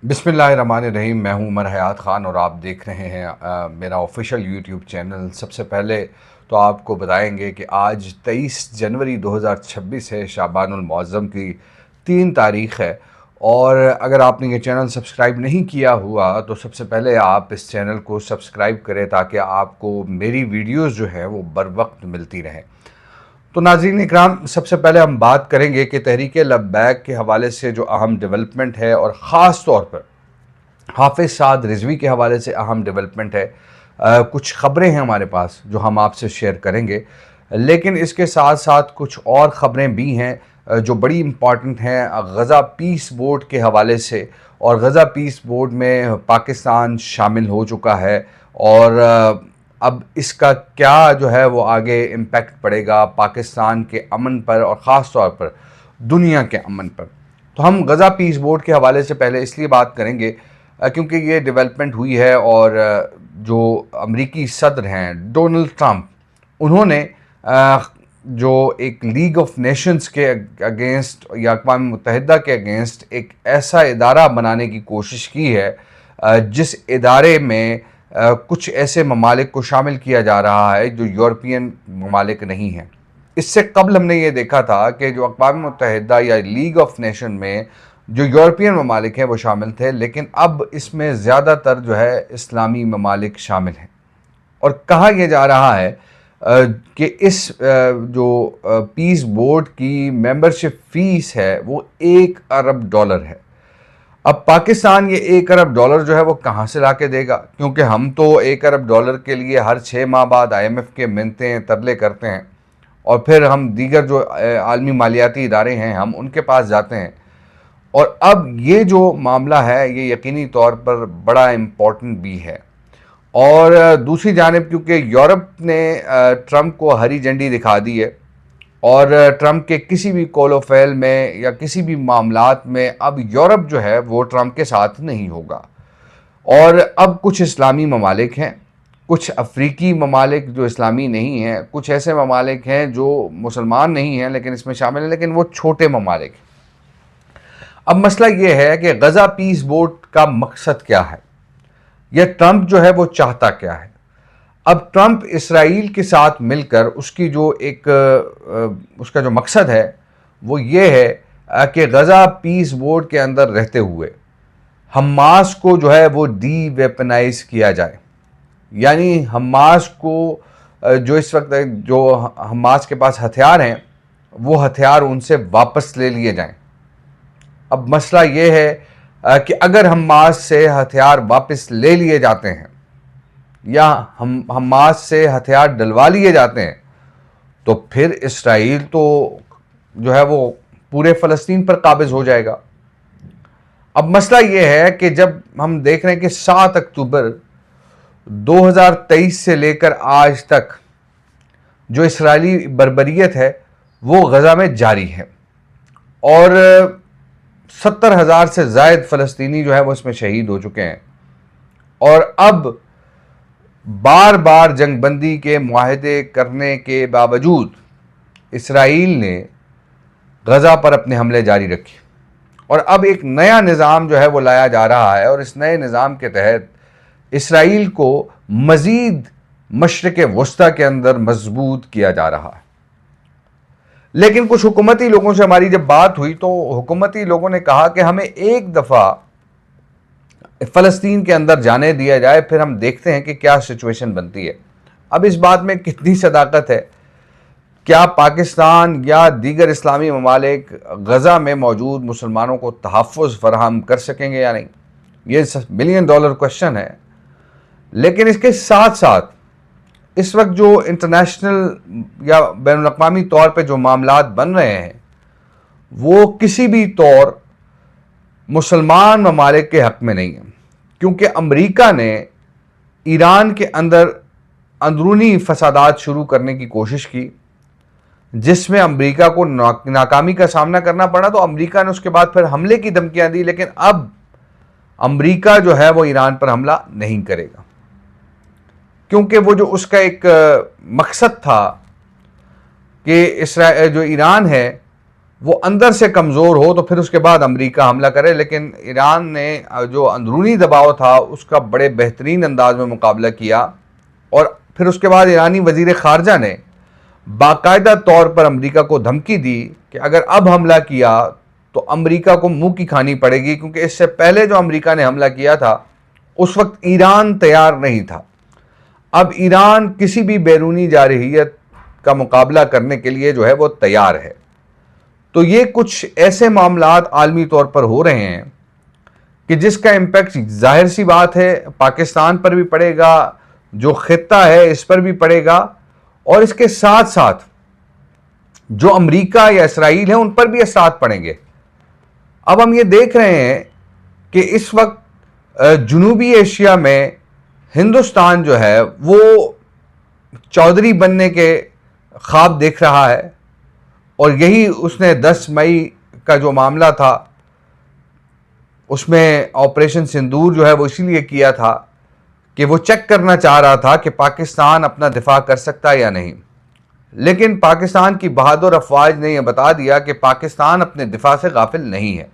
बिस्मिल्लाहिर्रहमानिर्रहीम। मैं हूं उमर हयात ख़ान और आप देख रहे हैं मेरा ऑफिशियल यूट्यूब चैनल। सबसे पहले तो आपको बताएंगे कि आज 23 जनवरी 2026 है, शाबानुल मुअज़्ज़म की 3 तारीख़ है। और अगर आपने ये चैनल सब्सक्राइब नहीं किया हुआ तो सबसे पहले आप इस चैनल को सब्सक्राइब करें ताकि आपको मेरी वीडियोज़ जो है वो बर वक्त मिलती रहें। तो नाज़रीन इकराम, सबसे पहले हम बात करेंगे कि तहरीक लब्बैक के हवाले से जो अहम डेवलपमेंट है और ख़ास तौर पर हाफिज़ साद रिजवी के हवाले से अहम डेवलपमेंट है। कुछ ख़बरें हैं हमारे पास जो हम आपसे शेयर करेंगे, लेकिन इसके साथ साथ कुछ और ख़बरें भी हैं जो बड़ी इम्पॉर्टेंट हैं गज़ा पीस बोर्ड के हवाले से। और गज़ा पीस बोर्ड में पाकिस्तान शामिल हो चुका है और अब इसका क्या जो है वो आगे इम्पेक्ट पड़ेगा पाकिस्तान के अमन पर और ख़ास तौर पर दुनिया के अमन पर। तो हम गज़ा पीस बोर्ड के हवाले से पहले इसलिए बात करेंगे क्योंकि ये डेवलपमेंट हुई है और जो अमरीकी सदर हैं डोनाल्ड ट्रंप, उन्होंने जो एक लीग ऑफ नेशंस के अगेंस्ट या अक़वाम मुत्तहिदा के अगेंस्ट एक ऐसा इदारा बनाने की कोशिश की है जिस इदारे में कुछ ऐसे ममालिक को शामिल किया जा रहा है जो यूरोपियन ममालिक नहीं हैं। इससे कबल हमने ये देखा था कि जो अक़वाम मुत्तहिदा या लीग ऑफ नेशन में जो यूरोपियन ममालिक हैं वो शामिल थे, लेकिन अब इसमें ज़्यादातर जो है इस्लामी ममालिक शामिल हैं। और कहा यह जा रहा है कि इस जो पीस बोर्ड की मेंबरशिप फ़ीस है वो $1 अरब है। अब पाकिस्तान ये $1 अरब जो है वो कहाँ से ला के देगा, क्योंकि हम तो $1 अरब के लिए हर 6 माह बाद IMF के मिन्नतें तरले करते हैं और फिर हम दीगर जो आलमी मालियाती इदारे हैं हम उनके पास जाते हैं। और अब ये जो मामला है ये यकीनी तौर पर बड़ा इम्पोर्टेंट भी है। और दूसरी जानिब क्योंकि यूरोप ने ट्रंप को हरी झंडी दिखा दी है और ट्रंप के किसी भी कॉल फैल में या किसी भी मामलात में अब यूरोप जो है वो ट्रंप के साथ नहीं होगा। और अब कुछ इस्लामी ममालिक हैं, कुछ अफ्रीकी ममालिक जो इस्लामी नहीं हैं, कुछ ऐसे ममालिक हैं जो मुसलमान नहीं हैं लेकिन इसमें शामिल हैं, लेकिन वो छोटे ममालिक। अब मसला ये है कि गज़ा पीस बोर्ड का मकसद क्या है, यह ट्रंप जो है वो चाहता क्या है। अब ट्रंप इसराइल के साथ मिलकर उसकी जो एक उसका जो मकसद है वो ये है कि गज़ा पीस बोर्ड के अंदर रहते हुए हमास को जो है वो डी वेपनाइज किया जाए, यानी हमास को जो इस वक्त जो हमास के पास हथियार हैं वो हथियार उनसे वापस ले लिए जाएं। अब मसला ये है कि अगर हमास से हथियार वापस ले लिए जाते हैं या हमास से हथियार डलवा लिए जाते हैं तो फिर इसराइल तो जो है वो पूरे फ़लस्तीन पर काबिज हो जाएगा। अब मसला ये है कि जब हम देख रहे हैं कि 7 अक्टूबर 2023 से लेकर आज तक जो इसराइली बर्बरियत है वो गज़ा में जारी है और 70,000 से ज़ायद फ़लस्तीनी जो है वो इसमें शहीद हो चुके हैं। और अब बार बार जंगबंदी के मुआहदे करने के बावजूद इसराइल ने गज़ा पर अपने हमले जारी रखे और अब एक नया निज़ाम जो है वो लाया जा रहा है और इस नए निज़ाम के तहत इसराइल को मज़ीद मशरिक़ वस्ता के अंदर मजबूत किया जा रहा है। लेकिन कुछ हुकूमती लोगों से हमारी जब बात हुई तो हुकूमती लोगों ने कहा कि हमें एक दफ़ा फ़लस्तीन के अंदर जाने दिया जाए, फिर हम देखते हैं कि क्या सिचुएशन बनती है। अब इस बात में कितनी सदाकत है, क्या पाकिस्तान या दीगर इस्लामी ममालिक गज़ा में मौजूद मुसलमानों को तहफ़्फ़ुज़ फराहम कर सकेंगे या नहीं, ये $1 बिलियन क्वेश्चन है। लेकिन इसके साथ साथ इस वक्त जो इंटरनेशनल या बैनुल-अक़वामी तौर पे जो मामलात बन रहे हैं वो किसी भी तौर मुसलमान ममालिक के हक़ में नहीं है, क्योंकि अमरीका ने ईरान के अंदर अंदरूनी फसादात शुरू करने की कोशिश की जिसमें अमरीका को नाकामी का सामना करना पड़ा। तो अमरीका ने उसके बाद फिर हमले की धमकियां दी, लेकिन अब अमरीका जो है वो ईरान पर हमला नहीं करेगा, क्योंकि वो जो उसका एक मकसद था कि इसराइल जो ईरान है वो अंदर से कमज़ोर हो तो फिर उसके बाद अमेरिका हमला करे। लेकिन ईरान ने जो अंदरूनी दबाव था उसका बड़े बेहतरीन अंदाज में मुकाबला किया, और फिर उसके बाद ईरानी वज़ीर ख़ारजा ने बाकायदा तौर पर अमेरिका को धमकी दी कि अगर अब हमला किया तो अमेरिका को मुंह की खानी पड़ेगी, क्योंकि इससे पहले जो अमेरिका ने हमला किया था उस वक्त ईरान तैयार नहीं था। अब ईरान किसी भी बैरूनी जारहियत का मुकाबला करने के लिए जो है वो तैयार है। तो ये कुछ ऐसे मामलात आलमी तौर पर हो रहे हैं कि जिसका इम्पैक्ट जाहिर सी बात है पाकिस्तान पर भी पड़ेगा, जो खित्ता है इस पर भी पड़ेगा, और इसके साथ साथ जो अमेरिका या इसराइल है उन पर भी असरात पड़ेंगे। अब हम ये देख रहे हैं कि इस वक्त जनूबी एशिया में हिंदुस्तान जो है वो चौधरी बनने के ख्वाब देख रहा है, और यही उसने 10 मई का जो मामला था उसमें ऑपरेशन सिंदूर जो है वो इसीलिए किया था कि वो चेक करना चाह रहा था कि पाकिस्तान अपना दिफा कर सकता है या नहीं। लेकिन पाकिस्तान की बहादुर अफवाज ने यह बता दिया कि पाकिस्तान अपने दिफा से गाफिल नहीं है।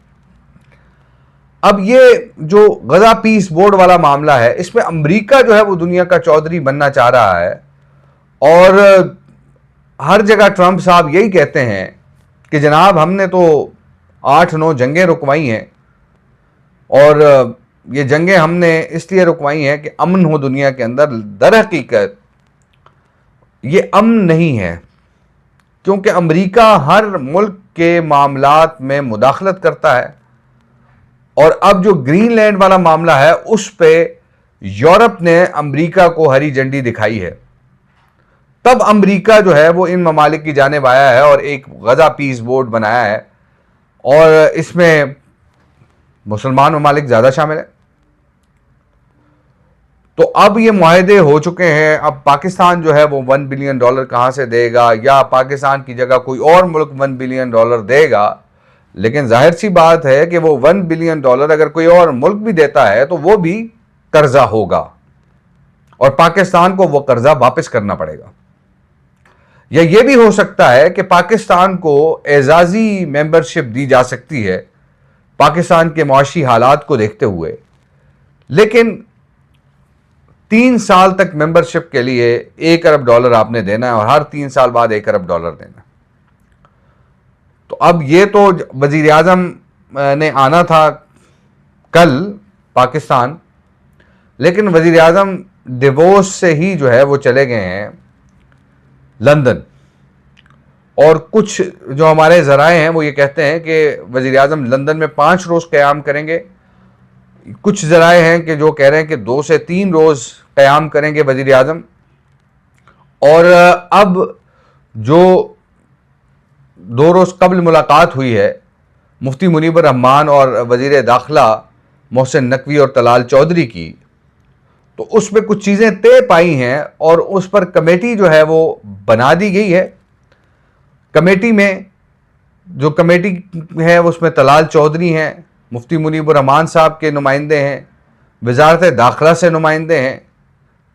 अब ये जो गजा पीस बोर्ड वाला मामला है, इसमें अमेरिका जो है वो दुनिया का चौधरी बनना चाह रहा है, और हर जगह ट्रंप साहब यही कहते हैं कि जनाब हमने तो 8-9 जंगें रुकवाई हैं, और ये जंगें हमने इसलिए रुकवाई हैं कि अमन हो दुनिया के अंदर। दर हकीकत ये अमन नहीं है, क्योंकि अमेरिका हर मुल्क के मामलात में मुदाखलत करता है, और अब जो ग्रीनलैंड वाला मामला है उस पे यूरोप ने अमेरिका को हरी झंडी दिखाई है। तब अमेरिका जो है वो इन ममालिक की जानिब आया है और एक गजा पीस बोर्ड बनाया है, और इसमें मुसलमान ममालिक ज़्यादा शामिल है। तो अब ये मुआहदे हो चुके हैं। अब पाकिस्तान जो है वो $1 बिलियन कहाँ से देगा, या पाकिस्तान की जगह कोई और मुल्क $1 बिलियन देगा। लेकिन जाहिर सी बात है कि वो $1 बिलियन अगर कोई और मुल्क भी देता है तो वो भी कर्जा होगा, और पाकिस्तान को वो कर्जा वापस करना पड़ेगा। या ये भी हो सकता है कि पाकिस्तान को एजाजी मेंबरशिप दी जा सकती है पाकिस्तान के मुआशी हालात को देखते हुए, लेकिन 3 साल तक मेंबरशिप के लिए $1 अरब आपने देना है, और हर 3 साल बाद $1 अरब देना। तो अब ये तो वजीर आज़म ने आना था कल पाकिस्तान, लेकिन वजीर आज़म डिवोर्स से ही जो है वो चले गए हैं लंदन, और कुछ जो हमारे ज़राए हैं वो ये कहते हैं कि वज़ीर आज़म लंदन में 5 रोज़ क़याम करेंगे। कुछ ज़राए हैं कि जो कह रहे हैं कि 2 से 3 रोज़ क़याम करेंगे वज़ीर आज़म। और अब जो 2 रोज़ कबल मुलाकात हुई है मुफ्ती मुनीब रहमान और वज़ीर दाखिला मोहसिन नकवी और तलाल चौधरी की, तो उसमें कुछ चीज़ें तय पाई हैं, और उस पर कमेटी जो है वो बना दी गई है। कमेटी में जो कमेटी है उसमें तलाल चौधरी हैं, मुफ्ती मुनीब रहमान साहब के नुमाइंदे हैं, वजारत दाखिला से नुमाइंदे हैं,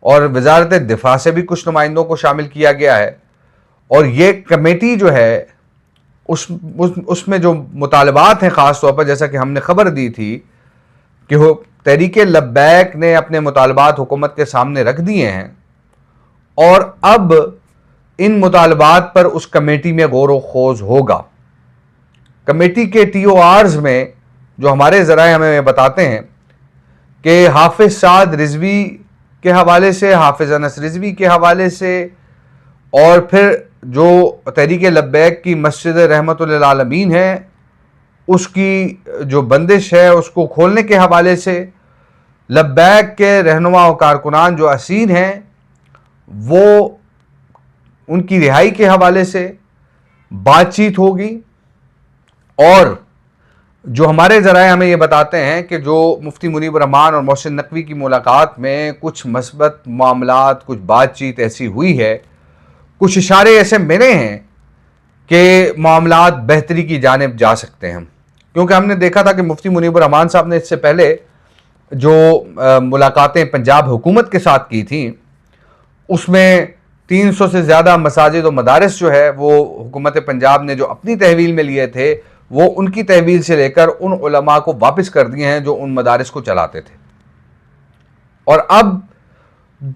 और वजारत दिफा से भी कुछ नुमाइंदों को शामिल किया गया है। और ये कमेटी जो है उसमें जो मुतालबात हैं, ख़ास तौर पर जैसा कि हमने खबर दी थी कि वो तहरीके लब्बैक ने अपने मुतालबात हुकूमत के सामने रख दिए हैं, और अब इन मुतालबात पर उस कमेटी में गौर व खोज होगा। कमेटी के TORs में जो हमारे ज़राए हमें बताते हैं कि हाफिज़ साद रिजवी के हवाले से, हाफिज़ अनस रिजवी के हवाले से, और फिर जो तहरीक लब्बैक की मस्जिद रहमतुल आलमीन है उसकी जो बंदिश है उसको खोलने के हवाले से, लब्बैक के रहनुमा और कारकुनान जो असीर हैं वो उनकी रिहाई के हवाले से बातचीत होगी। और जो हमारे ज़राए हमें ये बताते हैं कि जो मुफ्ती मुनीब रहमान और मोहसिन नकवी की मुलाकात में कुछ मस्बत मामलात, कुछ बातचीत ऐसी हुई है, कुछ इशारे ऐसे मिले हैं कि मामलात बेहतरी की जानिब जा सकते हैं। क्योंकि हमने देखा था कि मुफ्ती मुनीब रहमान साहब ने इससे पहले जो मुलाकातें पंजाब हुकूमत के साथ की थी उसमें 300 से ज़्यादा मसाजिद और मदारिस जो है वो हुकूमत पंजाब ने जो अपनी तहवील में लिए थे वो उनकी तहवील से लेकर उन उलमा को वापस कर दिए हैं जो उन मदारिस को चलाते थे। और अब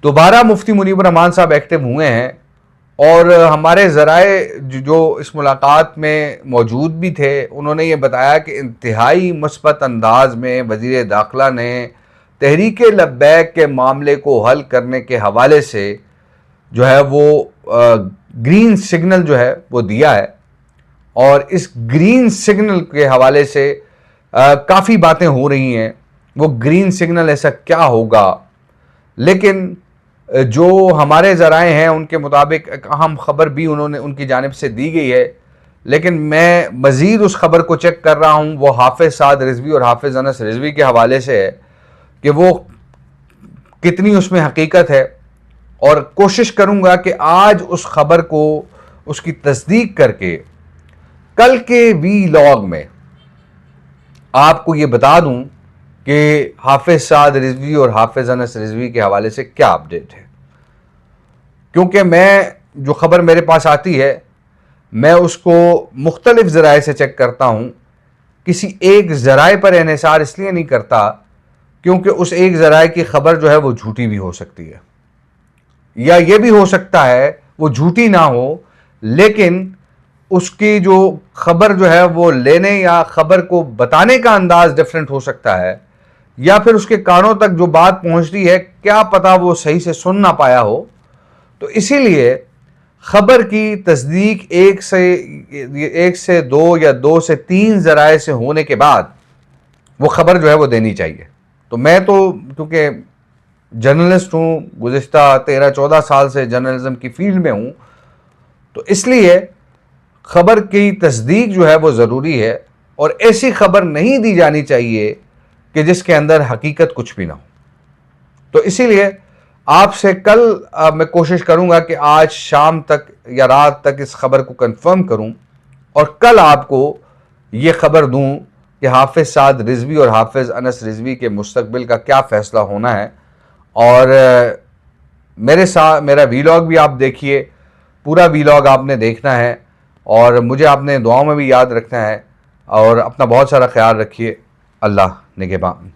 दोबारा मुफ्ती मुनीब रहमान साहब एक्टिव हुए हैं और हमारे ज़राए जो इस मुलाकात में मौजूद भी थे, उन्होंने ये बताया कि इंतहाई मुस्बत अंदाज में वज़ीर दाखिला ने तहरीक लब्बैक के मामले को हल करने के हवाले से जो है वो ग्रीन सिग्नल जो है वो दिया है। और इस ग्रीन सिग्नल के हवाले से काफ़ी बातें हो रही हैं। वो ग्रीन सिग्नल ऐसा क्या होगा, लेकिन जो हमारे ज़राए हैं उनके मुताबिक एक अहम ख़बर भी उन्होंने उनकी जानिब से दी गई है, लेकिन मैं मज़ीद उस ख़बर को चेक कर रहा हूँ। वो हाफिज़ साद रिजवी और हाफिज़ अनस रिजवी के हवाले से है कि वो कितनी उसमें हकीकत है, और कोशिश करूँगा कि आज उस ख़बर को उसकी तस्दीक करके कल के वीलॉग में आपको ये बता दूँ कि हाफिज़ साद रिजवी और हाफिज़ अनस रिजवी के हवाले से क्या अपडेट है। क्योंकि मैं जो ख़बर मेरे पास आती है मैं उसको मुख्तलिफ़ ज़राए से चेक करता हूँ। किसी एक ज़राए पर इन्हिसार इसलिए नहीं करता क्योंकि उस एक ज़राए की ख़बर जो है वो झूठी भी हो सकती है, या ये भी हो सकता है वो झूठी ना हो लेकिन उसकी जो ख़बर जो है वो लेने या ख़बर को बताने का अंदाज़ डिफरेंट हो सकता है, या फिर उसके कानों तक जो बात पहुंचती है क्या पता वो सही से सुन ना पाया हो। तो इसीलिए ख़बर की तस्दीक एक से दो या 2 से 3 ज़राए से होने के बाद वो ख़बर जो है वो देनी चाहिए। तो मैं तो क्योंकि जर्नलिस्ट हूँ, गुज़िश्ता 13-14 साल से जर्नलिज़म की फील्ड में हूँ, तो इसलिए ख़बर की तस्दीक जो है वो ज़रूरी है और ऐसी ख़बर नहीं दी जानी चाहिए कि जिसके अंदर हकीकत कुछ भी ना हो। तो इसीलिए आपसे कल मैं कोशिश करूंगा कि आज शाम तक या रात तक इस खबर को कंफर्म करूं और कल आपको ये खबर दूं कि हाफिज़ साद रिजवी और हाफिज़ अनस रिजवी के मुस्तकबिल का क्या फ़ैसला होना है। और मेरे साथ मेरा वीलॉग भी आप देखिए, पूरा वीलॉग आपने देखना है और मुझे आपने दुआओं में भी याद रखना है। और अपना बहुत सारा ख्याल रखिए। अल्लाह निगहबान।